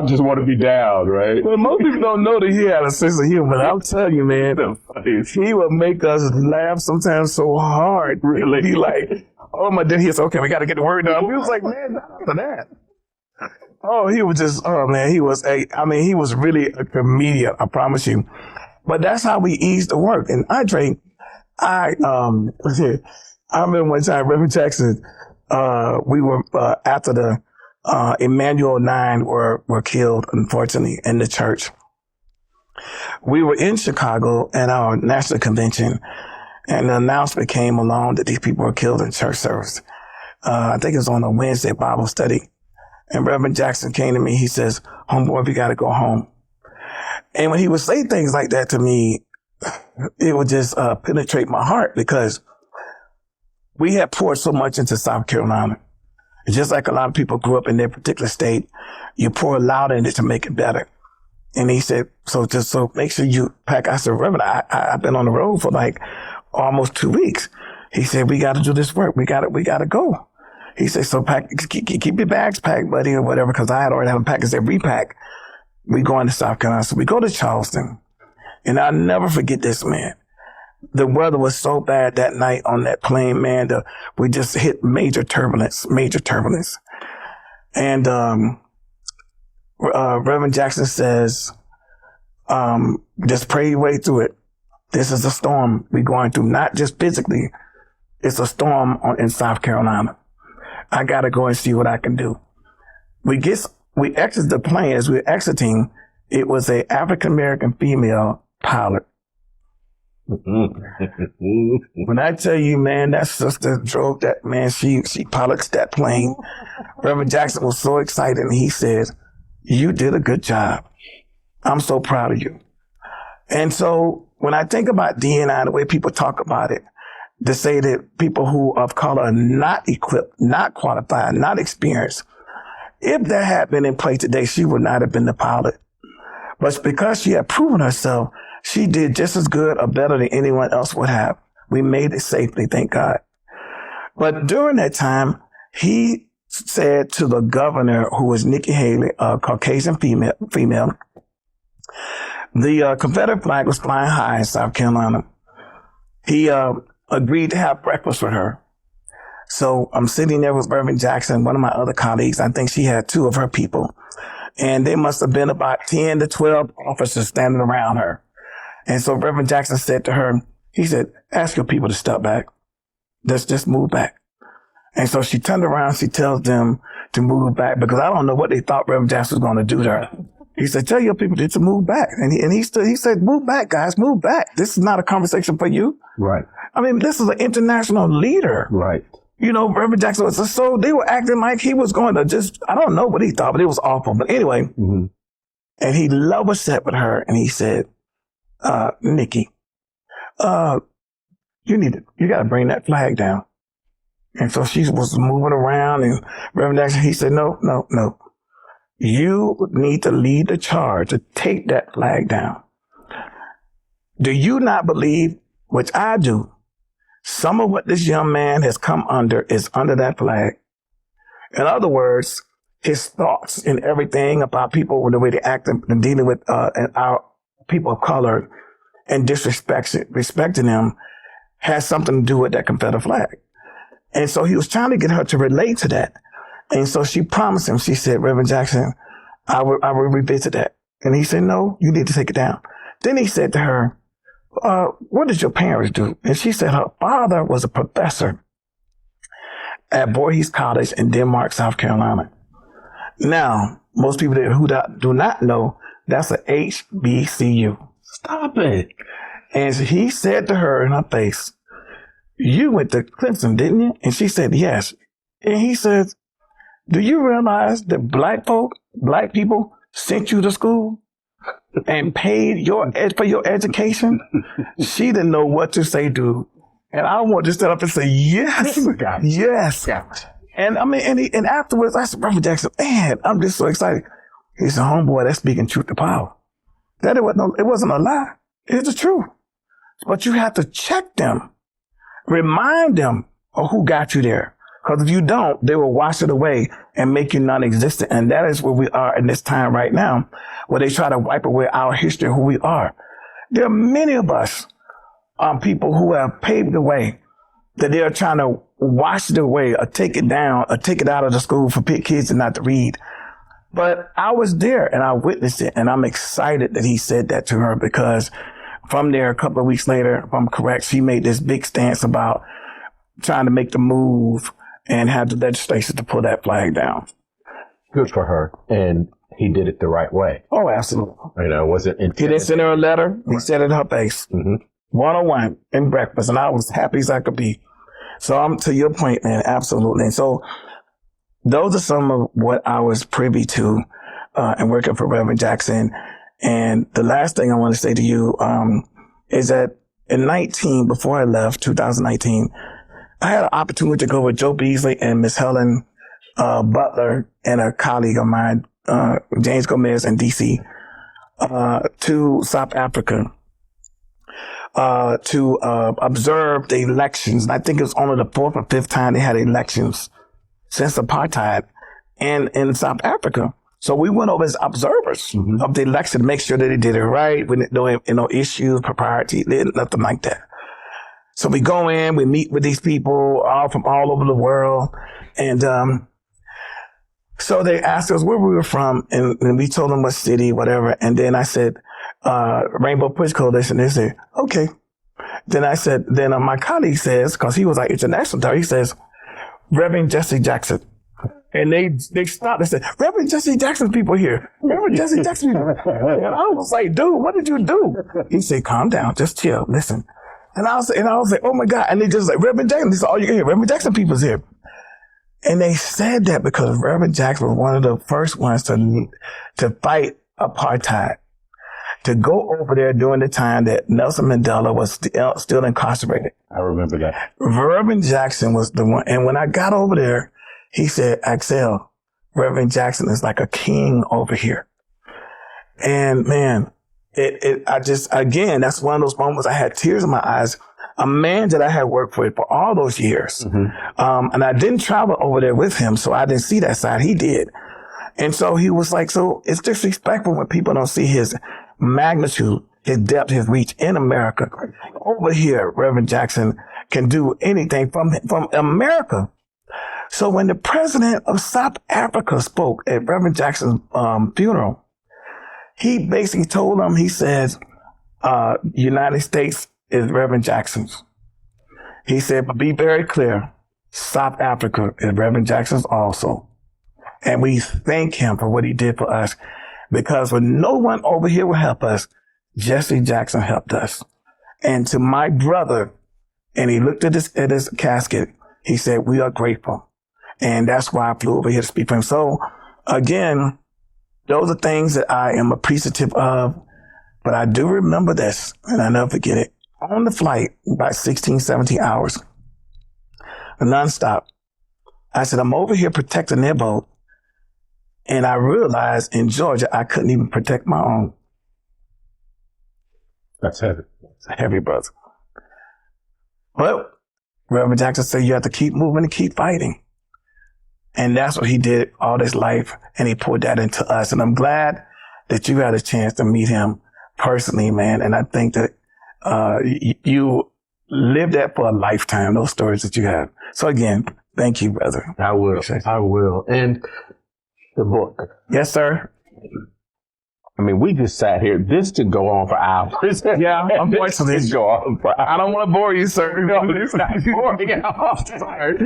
just want to be down, right? Well, most people don't know that he had a sense of humor. I'm telling you, man, he would make us laugh sometimes so hard. Really? Be like, oh my God, he said, okay, we got to get the word done. We was like, man, not after that. Oh, he was just, oh man, he was really a comedian, I promise you. But that's how we ease the work. And Andre, I remember one time, Reverend Jackson, we were, after the Emmanuel 9 were killed, unfortunately, in the church. We were in Chicago at our national convention, and the announcement came along that these people were killed in church service. I think it was on a Wednesday Bible study. And Reverend Jackson came to me. He says, homeboy, we got to go home. And when he would say things like that to me, it would just penetrate my heart, because we had poured so much into South Carolina. Just like a lot of people grew up in their particular state, you pour a lot in it to make it better. And he said, so make sure you pack. I said, Reverend, I've been on the road for like almost 2 weeks. He said, we got to do this work. We got to go. He said, so keep your bags packed, buddy, or whatever, because I had already had them packed. He said, repack. We going to South Carolina. So we go to Charleston. And I'll never forget this, man. The weather was so bad that night on that plane, man. We just hit major turbulence. And Reverend Jackson says, just pray your way through it. This is a storm we're going through, not just physically. It's a storm in South Carolina. I got to go and see what I can do. We exit the plane. As we're exiting, it was a African-American female pilot. When I tell you, man, that sister drove that, man, she pilots that plane. Reverend Jackson was so excited, and he said, you did a good job. I'm so proud of you. And so when I think about D&I, the way people talk about it, to say that people who of color are not equipped, not qualified, not experienced, if that had been in play today, she would not have been the pilot. But because she had proven herself, she did just as good or better than anyone else would have. We made it safely, thank God. But during that time, he said to the governor, who was Nikki Haley, a Caucasian female, the Confederate flag was flying high in South Carolina. He agreed to have breakfast with her. So I'm sitting there with Reverend Jackson, one of my other colleagues. I think she had 2 of her people. And there must have been about 10 to 12 officers standing around her. And so Reverend Jackson said to her, he said, ask your people to step back. Let's just move back. And so she turned around, she tells them to move back, because I don't know what they thought Reverend Jackson was going to do to her. He said, tell your people to move back. And he said, move back, guys, move back. This is not a conversation for you. Right. I mean, this is an international leader. Right. You know, Reverend Jackson was so they were acting like he was going to just, I don't know what he thought, but it was awful. But anyway, and he level set with her, and he said, Nikki, you got to bring that flag down. And so she was moving around, and Reverend Jackson, he said, no, no, no. You need to lead the charge to take that flag down. Do you not believe, which I do, some of what this young man has come under is under that flag? In other words, his thoughts and everything about people, the way they act and dealing with our people of color and respecting them has something to do with that Confederate flag. And so he was trying to get her to relate to that. And so she promised him, she said, Reverend Jackson, I will revisit that. And he said, no, you need to take it down. Then he said to her, what did your parents do? And she said her father was a professor at Voorhees College in Denmark, South Carolina. Now, most people who do not know, that's a HBCU. Stop it. And he said to her in her face, you went to Clemson, didn't you? And she said, yes. And he said, do you realize that black people sent you to school and paid for your education? She didn't know what to say, dude. And I want to stand up and say, yes, yes. And I mean, and afterwards, I said, Reverend Jackson, man, I'm just so excited. He said, homeboy, that's speaking truth to power. That it wasn't a lie. It's the truth. But you have to check them, remind them of who got you there. Because if you don't, they will wash it away and make you non-existent. And that is where we are in this time right now, where they try to wipe away our history of who we are. There are many of us, people who have paved the way, that they are trying to wash it away or take it down or take it out of the school for kids and not to read. But I was there and I witnessed it, and I'm excited that he said that to her, because from there, a couple of weeks later, if I'm correct, she made this big stance about trying to make the move and have the legislation to pull that flag down. Good for her. And he did it the right way. Oh, absolutely. You know, wasn't He didn't send her a letter. He said it in her face. Mm-hmm. One-on-one in breakfast, and I was happy as I could be. So I'm to your point, man, absolutely. And so those are some of what I was privy to and working for Reverend Jackson. And the last thing I want to say to you is that in before I left, 2019, I had an opportunity to go with Joe Beasley and Miss Helen Butler and a colleague of mine, James Gomez in D.C., to South Africa to observe the elections. And I think it was only the fourth or fifth time they had elections since apartheid in South Africa. So we went over as observers of the election to make sure that they did it right. We didn't know no issues, propriety, nothing like that. So we go in, we meet with these people all from all over the world. And so they asked us where we were from, and we told them what city, whatever. And then I said, Rainbow Push Coalition. They said, okay. Then I said, my colleague says, because he was like international, he says, Reverend Jesse Jackson. And they stopped and said, Reverend Jesse Jackson people here. Reverend Jesse Jackson people. And I was like, dude, what did you do? He said, calm down, just chill, listen. And I was like, oh my God. And they just like, Reverend Jackson. He said, oh, you can hear Reverend Jackson people's here. And they said that because Reverend Jackson was one of the first ones to fight apartheid, to go over there during the time that Nelson Mandela was still incarcerated. I remember that. Reverend Jackson was the one. And when I got over there, he said, Axel, Reverend Jackson is like a king over here. And man, again, that's one of those moments I had tears in my eyes. A man that I had worked with for all those years. And I didn't travel over there with him, so I didn't see that side. He did. And so he was like, so it's disrespectful when people don't see his magnitude, his depth, his reach in America. Over here, Reverend Jackson can do anything from America. So when the president of South Africa spoke at Reverend Jackson's funeral, he basically told him, he says, United States is Reverend Jackson's. He said, but be very clear, South Africa is Reverend Jackson's also. And we thank him for what he did for us, because when no one over here will help us, Jesse Jackson helped us. And to my brother, and he looked at his casket, he said, we are grateful. And that's why I flew over here to speak for him. So again, those are things that I am appreciative of, but I do remember this, and I never forget it. On the flight, about 16, 17 hours, nonstop. I said, I'm over here protecting their boat. And I realized in Georgia, I couldn't even protect my own. That's heavy. It's heavy, brother. But Reverend Jackson said, you have to keep moving and keep fighting. And that's what he did all his life. And he poured that into us. And I'm glad that you had a chance to meet him personally, man. And I think that you lived that for a lifetime, those stories that you have. So again, thank you, brother. I will. I will. And the book. Yes, sir. I mean, we just sat here. This could go on for hours. Yeah, unfortunately. This could go on for hours. I don't want to bore you, sir. No, it's not boring.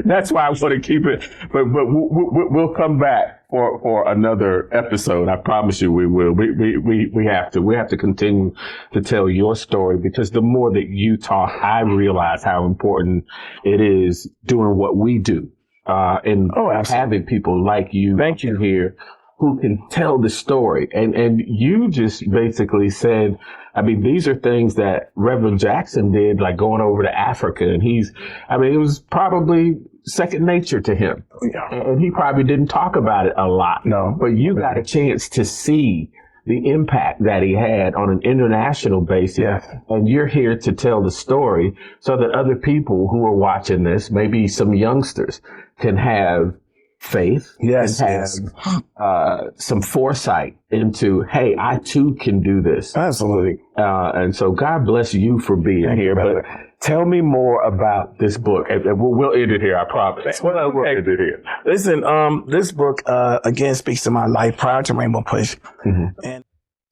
That's why I want to keep it. But we'll come back for another episode. I promise you we will. We have to. We have to continue to tell your story, because the more that you talk, I realize how important it is doing what we do. And having people like you, Thank you here who can tell the story. And you just basically said, I mean, these are things that Reverend Jackson did, like going over to Africa. And it was probably second nature to him. Yeah. And he probably didn't talk about it a lot. No. But you got a chance to see the impact that he had on an international basis. Yeah. And you're here to tell the story so that other people who are watching this, maybe some youngsters, can have faith, yes, and have some foresight into, hey, I too can do this. Absolutely. And so God bless you for being here. But tell me more about this book. And we'll end it here, I promise. We'll end it here. Listen, this book, again, speaks to my life prior to Rainbow Push. Mm-hmm. And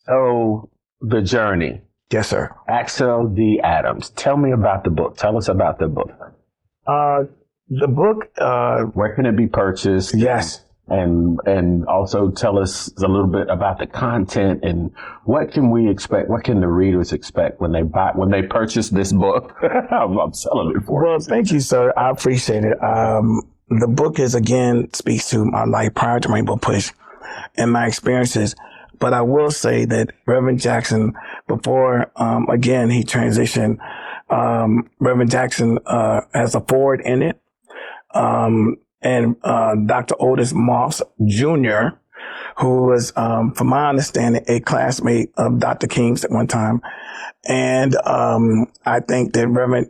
so the journey. Yes, sir. Axel D. Adams. Tell me about the book. Tell us about the book. The book, where can it be purchased? Yes. And also tell us a little bit about the content and what can we expect? What can the readers expect when they purchase this book? I'm selling it for Well, thank you, sir. I appreciate it. The book speaks to my life prior to Rainbow Push and my experiences. But I will say that Reverend Jackson, before, again, he transitioned, Reverend Jackson, has a forward in it. And Dr. Otis Moss Jr., who was, from my understanding, a classmate of Dr. King's at one time. And I think that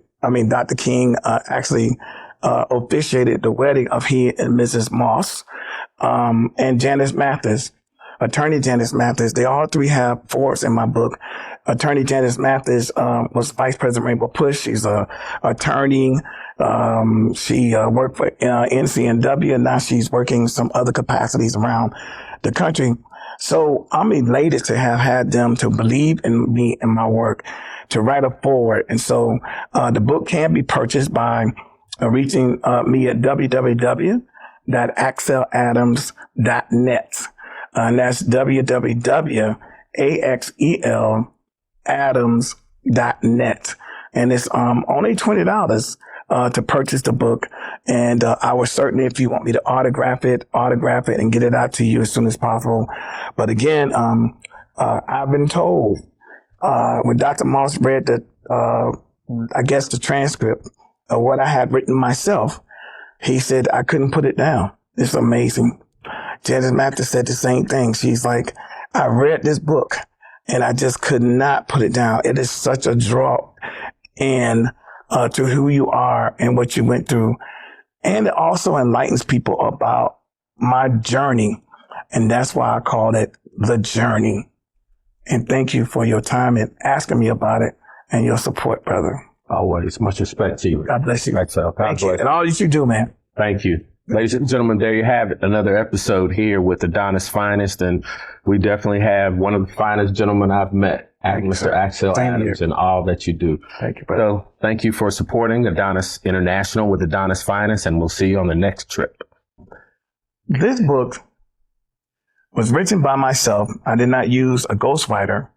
Dr. King actually officiated the wedding of he and Mrs. Moss, and Janice Mathis, Attorney Janice Mathis. They all three have forwards in my book. Attorney Janice Mathis was Vice President Rainbow Push. She's a attorney. She worked for NCNW, and now she's working some other capacities around the country. So I'm elated to have had them to believe in me and my work, to write a forward. And so the book can be purchased by reaching me at www.axeladams.net. And that's www.axeladams.net. And it's only $20 to purchase the book. And I would certainly, if you want me to autograph it and get it out to you as soon as possible. But again, I've been told when Dr. Moss read the transcript of what I had written myself, he said I couldn't put it down. It's amazing. Janice Mathis said the same thing. She's like, I read this book and I just could not put it down. It is such a draw in to who you are and what you went through. And it also enlightens people about my journey. And that's why I called it The Journey. And thank you for your time and asking me about it and your support, brother. Always. Much respect to you. God bless you. Axel. Thank you. And all that you do, man. Thank you. Ladies and gentlemen, there you have it. Another episode here with Adonis Finest. And we definitely have one of the finest gentlemen I've met, Mr. Axel Adams, and all that you do. Thank you, brother. So thank you for supporting Adonis International with Adonis Finest, and we'll see you on the next trip. This book was written by myself. I did not use a ghostwriter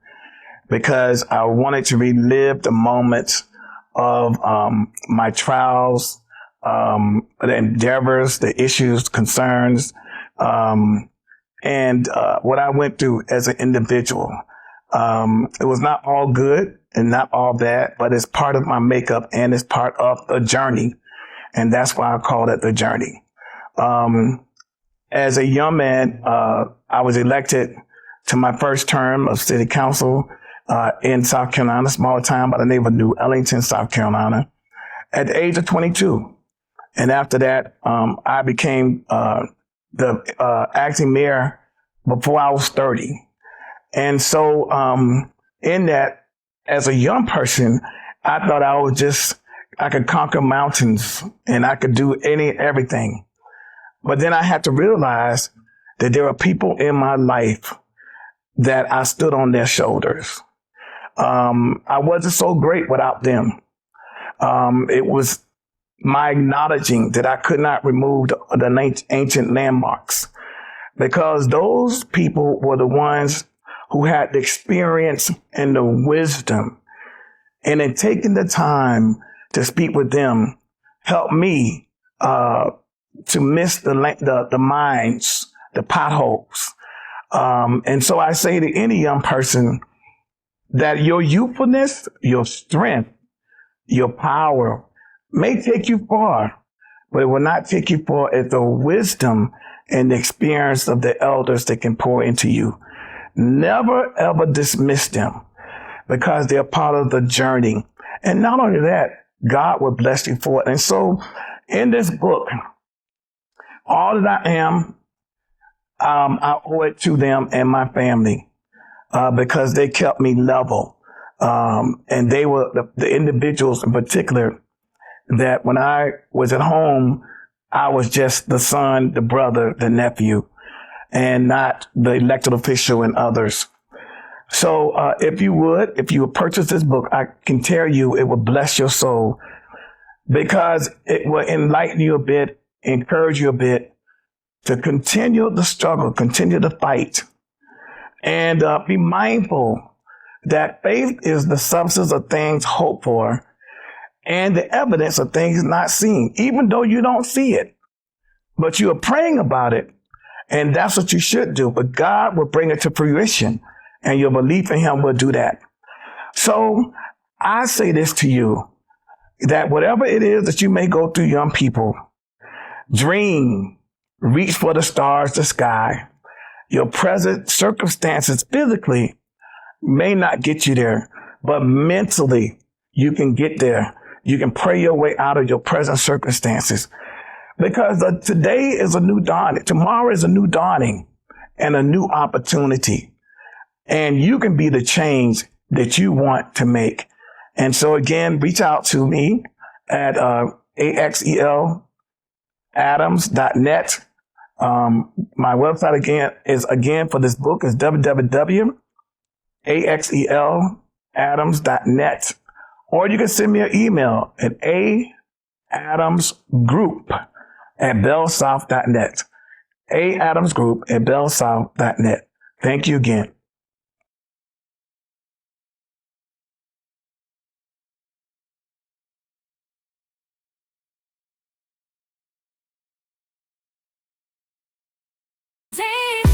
because I wanted to relive the moments of my trials, the endeavors, the issues, concerns, and what I went through as an individual. It was not all good and not all bad, but it's part of my makeup and it's part of the journey. And that's why I call it the journey. Um, as a young man, I was elected to my first term of city council in South Carolina, small town by the name of New Ellington, South Carolina, at the age of 22. And after that, I became the acting mayor before I was 30. And so in that, as a young person, I thought I could conquer mountains and I could do everything. But then I had to realize that there are people in my life that I stood on their shoulders. I wasn't so great without them. It was my acknowledging that I could not remove the ancient landmarks because those people were the ones who had the experience and the wisdom. And in taking the time to speak with them, helped me to miss the mines, the potholes. And so I say to any young person that your youthfulness, your strength, your power may take you far, but it will not take you far if the wisdom and the experience of the elders that can pour into you. Never ever dismiss them because they're part of the journey. And not only that, God will bless you for it. And so in this book, all that I am, I owe it to them and my family because they kept me level. And they were the individuals in particular that when I was at home, I was just the son, the brother, the nephew, and not the elected official and others. So if you would purchase this book, I can tell you it will bless your soul because it will enlighten you a bit, encourage you a bit to continue the struggle, continue the fight, and be mindful that faith is the substance of things hoped for and the evidence of things not seen, even though you don't see it, but you are praying about it. And that's what you should do. But God will bring it to fruition and your belief in him will do that. So I say this to you, that whatever it is that you may go through, young people, dream, reach for the stars, the sky. Your present circumstances physically may not get you there, but mentally you can get there. You can pray your way out of your present circumstances because today is a new dawning. Tomorrow is a new dawning and a new opportunity. And you can be the change that you want to make. And so again, reach out to me at axeladams.net. My website again for this book is www.axeladams.net. Or you can send me an email at aadamsgroup@bellsouth.net. aadamsgroup@bellsouth.net. Thank you again. Take